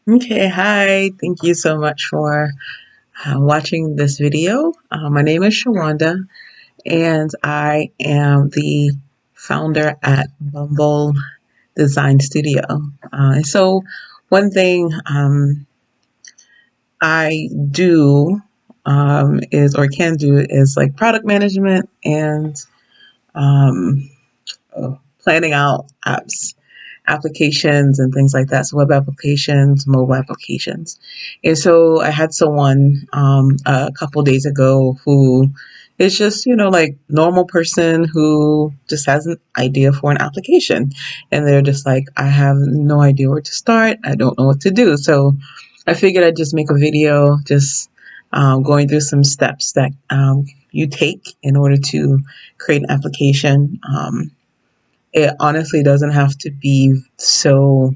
Okay, hi. Thank you so much for watching this video. My name is Shawanda, and I am the founder at Bumble Design Studio. And so, one thing I do is, or can do, is like product management and um, planning out applications and things like that. So web applications, mobile applications. And so I had someone a couple days ago who is just, like normal person who just has an idea for an application. And they're just like, I have no idea where to start. I don't know what to do. So I figured I'd just make a video just going through some steps that you take in order to create an application. It honestly doesn't have to be so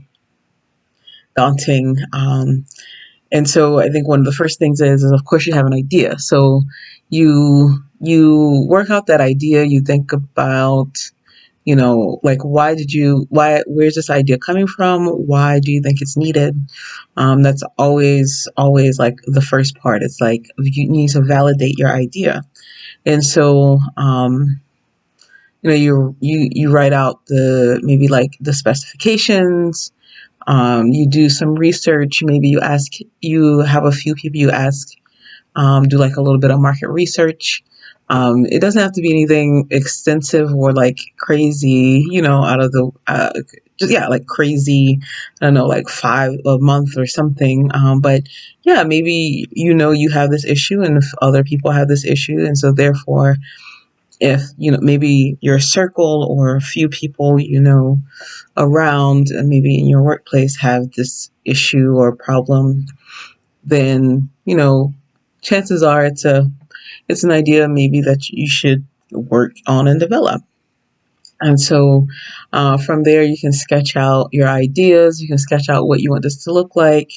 daunting. And so I think one of the first things is of course you have an idea. So you work out that idea. You think about, like where's this idea coming from? Why do you think it's needed? That's always like the first part. It's like you need to validate your idea. And so you write out the maybe like the specifications. You do some research. Maybe you have a few people you ask, do like a little bit of market research. It doesn't have to be anything extensive or like crazy, out of the, just, yeah, like crazy, I don't know, like five a month or something. But yeah, maybe, you have this issue and if other people have this issue. And so therefore, if, maybe your circle or a few people, around and maybe in your workplace have this issue or problem, then chances are it's an idea maybe that you should work on and develop. And so from there, you can sketch out your ideas. You can sketch out what you want this to look like.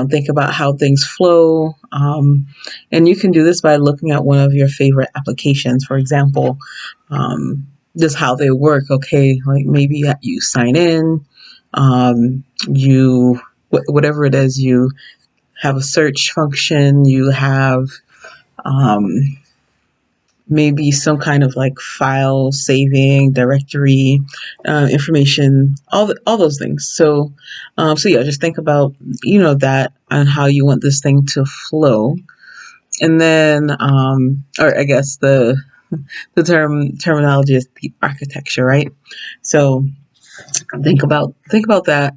Think about how things flow. And you can do this by looking at one of your favorite applications. For example, just how they work. Okay, like maybe you sign in, whatever it is, you have a search function, you have um, maybe some kind of like file saving directory information, all those things. So yeah, just think about that and how you want this thing to flow, and then or I guess the terminology is the architecture, right? So think about that,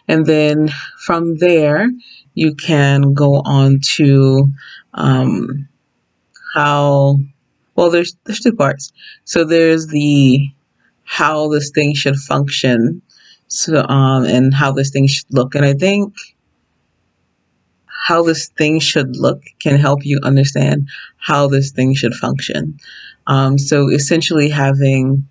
and then from there you can go on to um, how well there's two parts. So there's the how this thing should function, so and how this thing should look, and I think how this thing should look can help you understand how this thing should function. So essentially having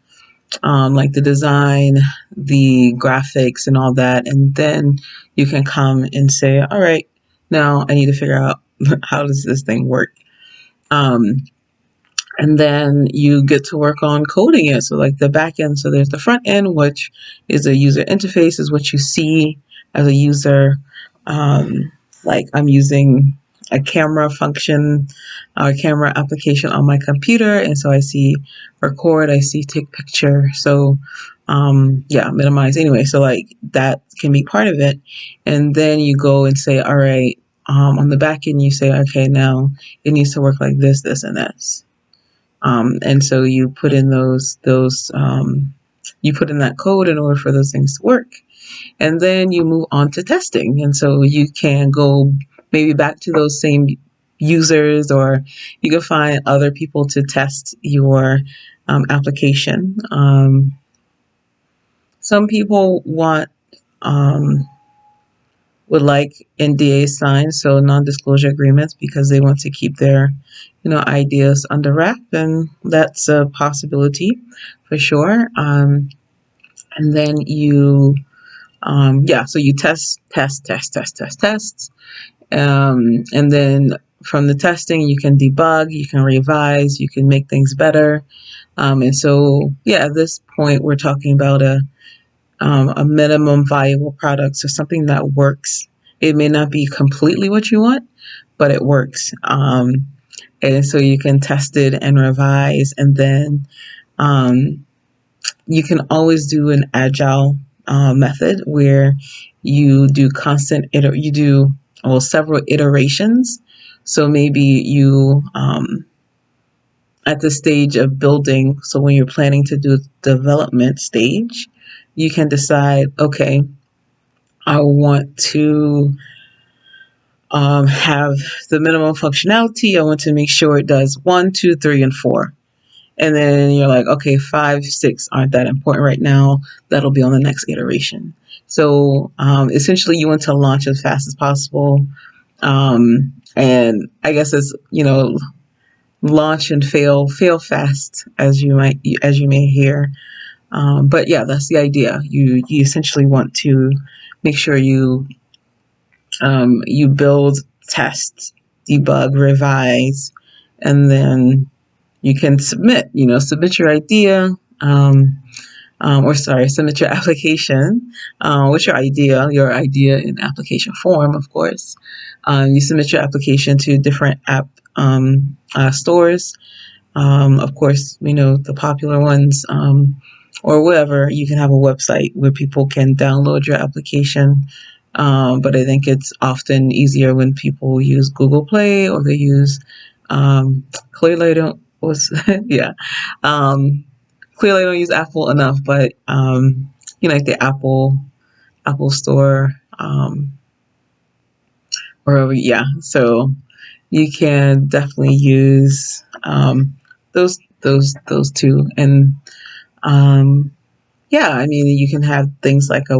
like the design, the graphics, and all that. And then you can come and say, all right, now I need to figure out how does this thing work. Um, and then you get to work on coding it. So like the back end, so there's the front end, which is a user interface, is what you see as a user. Um, like I'm using a camera function, a camera application on my computer, and so I see record, I see take picture. So yeah, minimize anyway. So like that can be part of it, and then you go and say, all right, on the back end, you say, okay, now it needs to work like this, and this. And so you put in you put in that code in order for those things to work. And then you move on to testing. And so you can go maybe back to those same users, or you can find other people to test your application. Some people um, would like NDA signed, so non-disclosure agreements, because they want to keep their, ideas under wrap, and that's a possibility for sure. And then yeah, so you test, and then from the testing, you can debug, you can revise, you can make things better. And so, yeah, at this point, we're talking about a minimum viable product, so something that works It may not be completely what you want, but it works. And so you can test it and revise, and then um, you can always do an agile method where you do you do, well, several iterations. So maybe you at the stage of building, so when you're planning to do development stage, you can decide, okay, I want to have the minimum functionality. I want to make sure it does 1, 2, 3, and 4. And then you're like, okay, 5, 6 aren't that important right now. That'll be on the next iteration. So essentially, you want to launch as fast as possible. And I guess it's, launch and fail fast, as you may hear. But yeah, that's the idea. You essentially want to make sure you build, test, debug, revise, and then you can submit your idea, submit your application. What's your idea in application form, of course. You submit your application to different app stores. Of course, the popular ones, or whatever. You can have a website where people can download your application. But I think it's often easier when people use Google Play, or they use clearly I don't was yeah. Clearly I don't use Apple enough, but like the Apple Store, or yeah. So you can definitely use those two, and yeah, I mean, you can have things like a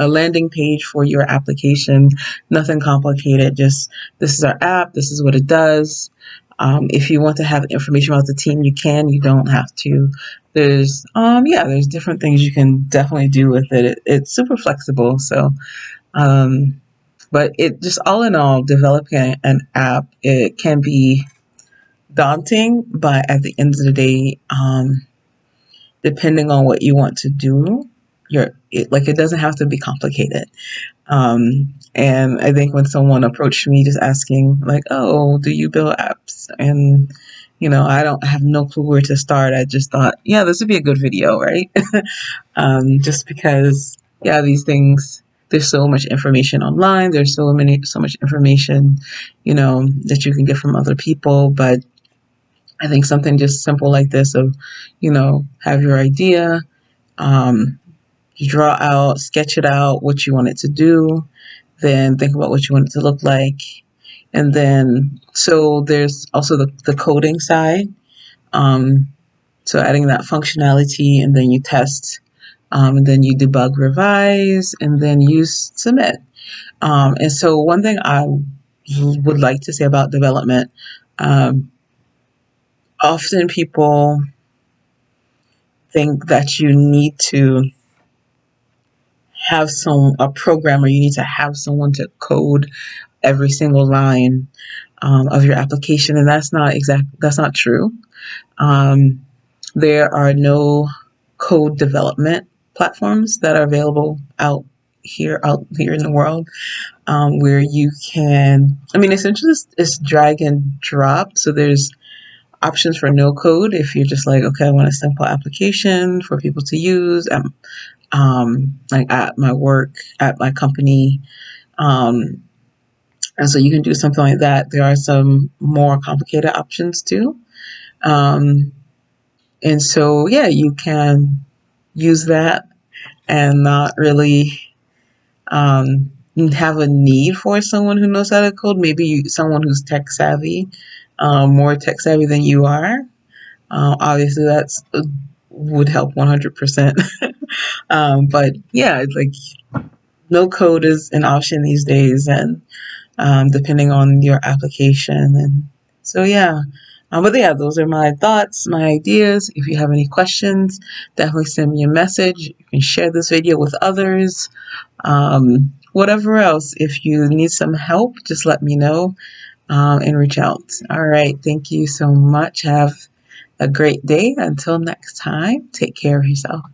landing page for your application. Nothing complicated. Just, this is our app. This is what it does. If you want to have information about the team, you can. You don't have to. There's different things you can definitely do with it. It's super flexible. So, but it just, all in all, developing an app, it can be daunting, but at the end of the day, depending on what you want to do, it doesn't have to be complicated. And I think when someone approached me just asking, like, oh, do you build apps? And I don't have no clue where to start. I just thought, yeah, this would be a good video, right? Just because, yeah, these things, there's so much information online. There's so much information, that you can get from other people. But I think something just simple like this of, have your idea, you sketch it out, what you want it to do, then think about what you want it to look like. And then, so there's also the coding side. So adding that functionality, and then you test, and then you debug, revise, and then you submit. And so one thing I would like to say about development, often people think that you need to have a programmer, you need to have someone to code every single line of your application, and that's not true. There are no code development platforms that are available out here in the world, where you can, essentially it's drag and drop. So there's options for no code if you're just like, okay, I want a simple application for people to use, like at my work, at my company. And so you can do something like that. There are some more complicated options too. And so, yeah, you can use that and not really have a need for someone who knows how to code. Maybe someone who's tech savvy, more tech savvy than you are. Obviously, that's would help 100%. But yeah, it's like no code is an option these days, and depending on your application. And so, yeah. But yeah, those are my thoughts, my ideas. If you have any questions, definitely send me a message. You can share this video with others. Whatever else, if you need some help, just let me know, and reach out. All right. Thank you so much. Have a great day. Until next time, take care of yourself.